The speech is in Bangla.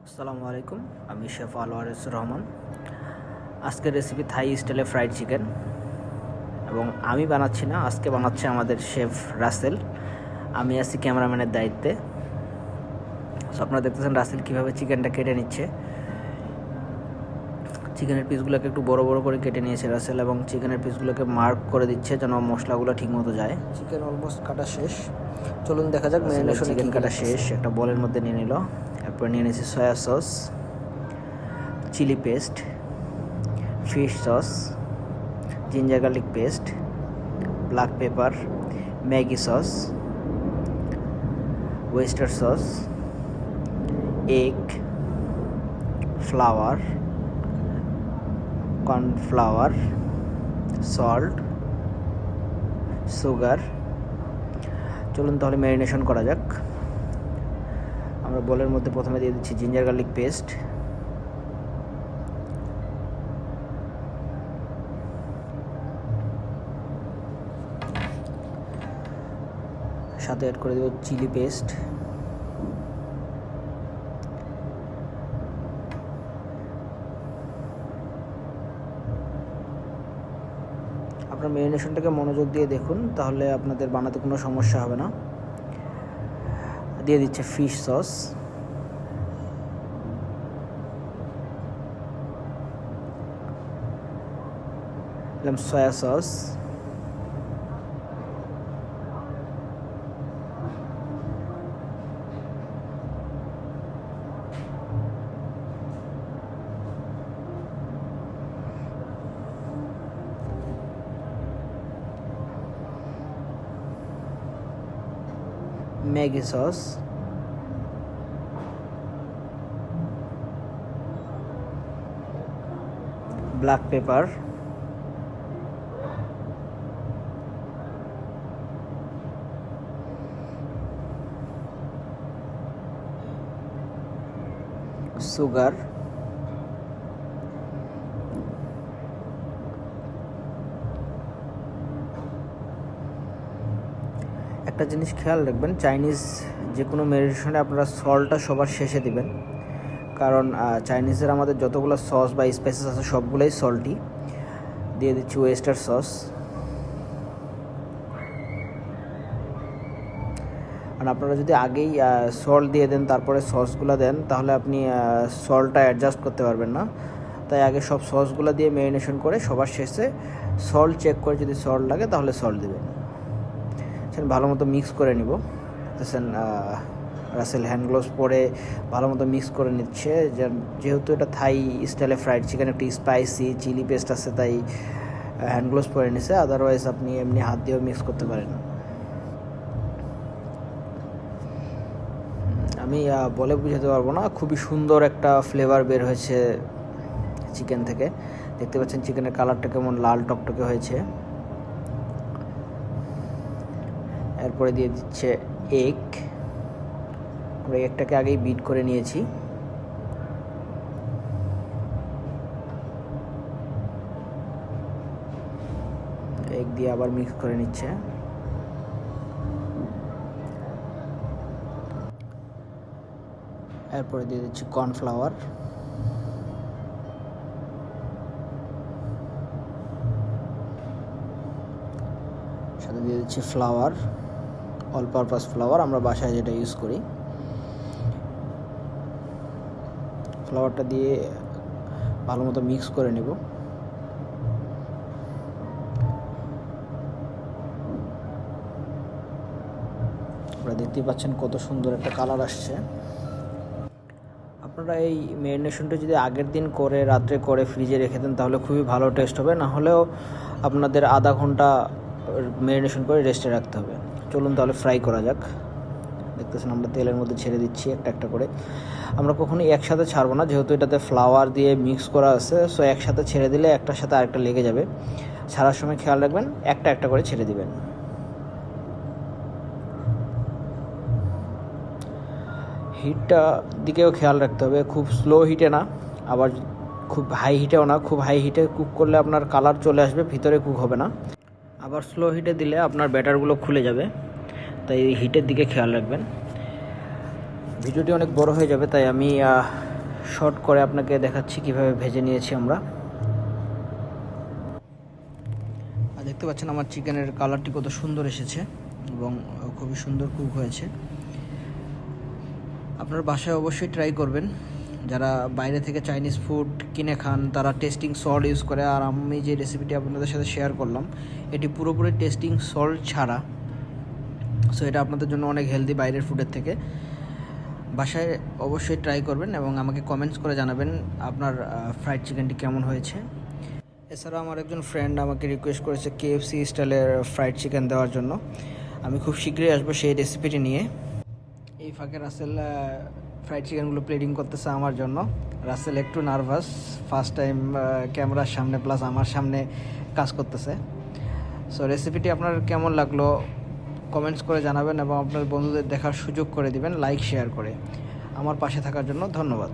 আসসালামু আলাইকুম, আমি শেফ আলওয়ারেস রহমান। আজকের রেসিপি থাই স্টাইলে ফ্রাইড চিকেন, এবং আমি বানাচ্ছি না, আজকে বানাচ্ছে আমাদের শেফ রাসেল। আমি আছি ক্যামেরাম্যানের দায়িত্বে। সো আপনারা দেখতেছেন রাসেল কীভাবে চিকেনটা কেটে নিচ্ছে। চিকেনের পিসগুলোকে একটু বড় বড় করে কেটে নিয়েছে রাসেল, এবং চিকেনের পিসগুলোকে মার্ক করে দিচ্ছে যেন মশলাগুলো ঠিকমতো যায়। চিকেন অলমোস্ট কাটা শেষ, চলুন দেখা যাক ম্যারিনেশন। চিকেন কাটা শেষ, একটা বলের মধ্যে নিয়ে নিল। এরপর নিয়ে নিয়েছি soya sauce, chilli paste, fish sauce, ginger garlic paste, black pepper, Maggi sauce, oyster sauce, egg, flour, cornflour, salt, sugar. চলুন তাহলে ম্যারিনেশন করা যাক। আমরা বোলের মধ্যে প্রথমে দিয়ে দিচ্ছি জিঞ্জার গার্লিক পেস্ট, সাথে অ্যাড করে দেব চিলি পেস্ট, আপনার ম্যারিনেশনটাকে মনোযোগ দিয়ে দেখুন, তাহলে আপনাদের বানাতে কোনো সমস্যা হবে না। দিয়ে দিচ্ছে ফিশ সস, দিলাম soya sauce, Maggi sauce, black pepper, sugar, একটা জিনিস খেয়াল রাখবেন, চাইনিজ যে কোনো ম্যারিনেশনে আপনারা সল্টটা সবার শেষে দিবেন, কারণ চাইনিজের আমাদের যতগুলো সস বা স্পাইসেস আছে সবগুলোই সল্টি। দিয়ে দিচ্ছি ওয়েস্টার সস, আর আপনারা যদি আগেই সল্ট দিয়ে দেন তারপরে সসগুলো দেন, তাহলে আপনি সল্টটা অ্যাডজাস্ট করতে পারবেন না। তাই আগে সব সসগুলো দিয়ে ম্যারিনেশন করে সবার শেষে সল্ট চেক করে যদি সল্ট লাগে তাহলে সল্ট দেবেন। ভালো মতো মিক্স করে নিব। দেখছেন রাসেল হ্যান্ড গ্লোভস পরে ভালো মতো মিক্স করে নিচ্ছে, যেহেতু এটা থাই স্টাইলে ফ্রাইড চিকেন, একটু স্পাইসি চিলি পেস্ট আছে, তাই হ্যান্ড গ্লোভস পরে নিছে। আদারওয়াইজ আপনি এমনি হাত দিয়েও মিক্স করতে পারেন। আমি বলে বুঝাতে পারবো না, খুবই সুন্দর একটা ফ্লেভার বের হয়েছে চিকেন থেকে। দেখতে পাচ্ছেন চিকেনের কালারটা কেমন লাল টকটকে হয়েছে। এরপরে দিয়ে দিচ্ছে এগ, আমরা এগটাকে আগেই বিট করে নিয়েছি। এগ দিয়ে আবার মিক্স করে নিচ্ছে। এরপরে দিয়ে দিচ্ছি কর্নফ্লাওয়ার, সাথে দিয়ে দিচ্ছি ফ্লাওয়ার, অল পারপাস ফ্লাওয়ার, আমরা বাসায় যেটা ইউজ করি। ফ্লাওয়ারটা দিয়ে ভালো মতো মিক্স করে নেব। আপনারা দেখতেই পাচ্ছেন কত সুন্দর একটা কালার আসছে। আপনারা এই ম্যারিনেশনটা যদি আগের দিন করে রাত্রে করে ফ্রিজে রেখে দেন তাহলে খুবই ভালো টেস্ট হবে, না হলেও আপনাদের আধা ঘন্টা ম্যারিনেশন করে রেস্টে রাখতে হবে। চলুন তাহলে ফ্রাই করা যাক। দেখতেছেন আমরা তেলের মধ্যে ছেড়ে দিচ্ছি একটা একটা করে। আমরা কখনোই একসাথে ছাড়বো না, যেহেতু এটাতে ফ্লাওয়ার দিয়ে মিক্স করা আছে। সো একসাথে ছেড়ে দিলে একটার সাথে আরেকটা লেগে যাবে। ছাড়ার সময় খেয়াল রাখবেন একটা একটা করে ছেড়ে দিবেন। হিটটা দিকেও খেয়াল রাখতে হবে, খুব স্লো হিটে না, আবার খুব হাই হিটেও না। খুব হাই হিটে কুক করলে আপনার কালার চলে আসবে, ভিতরে কুক হবে না। আবার স্লো হিটে দিলে আপনার ব্যাটারগুলো খুলে যাবে, তাই হিটের দিকে খেয়াল রাখবেন। ভিডিওটি অনেক বড় হয়ে যাবে, তাই আমি শর্ট করে আপনাকে দেখাচ্ছি কিভাবে ভেজে নিয়েছি আমরা। আর দেখতে পাচ্ছেন আমার চিকেনের কালারটি কত সুন্দর এসেছে এবং খুবই সুন্দর কুক হয়েছে। আপনার বাসায় অবশ্যই ট্রাই করবেন। যারা বাইরে থেকে চাইনিজ ফুড কিনে খান তারা টেস্টিং সল্ট ইউজ করে, আর আমি যে রেসিপিটি আপনাদের সাথে শেয়ার করলাম এটি পুরোপুরি টেস্টিং সল্ট ছাড়া। সো এটা আপনাদের জন্য অনেক হেলদি বাইরের ফুডের থেকে। বাসায় অবশ্যই ট্রাই করবেন এবং আমাকে কমেন্টস করে জানাবেন আপনার ফ্রাইড চিকেনটি কেমন হয়েছে। এছাড়াও আমার একজন ফ্রেন্ড আমাকে রিকোয়েস্ট করেছে KFC স্টাইলের ফ্রাইড চিকেন দেওয়ার জন্য। আমি খুব শীঘ্রই আসবো সেই রেসিপিটি নিয়ে। এই ফাঁকে রাসেল ফ্রাইড চিকেনগুলো প্লেটিং করতেছে আমার জন্য। রাসেল একটু নার্ভাস, ফার্স্ট টাইম ক্যামেরার সামনে প্লাস আমার সামনে কাজ করতেছে। সো রেসিপিটি আপনার কেমন লাগলো কমেন্টস করে জানাবেন এবং আপনার বন্ধুদের দেখার সুযোগ করে দিবেন লাইক শেয়ার করে। আমার পাশে থাকার জন্য ধন্যবাদ।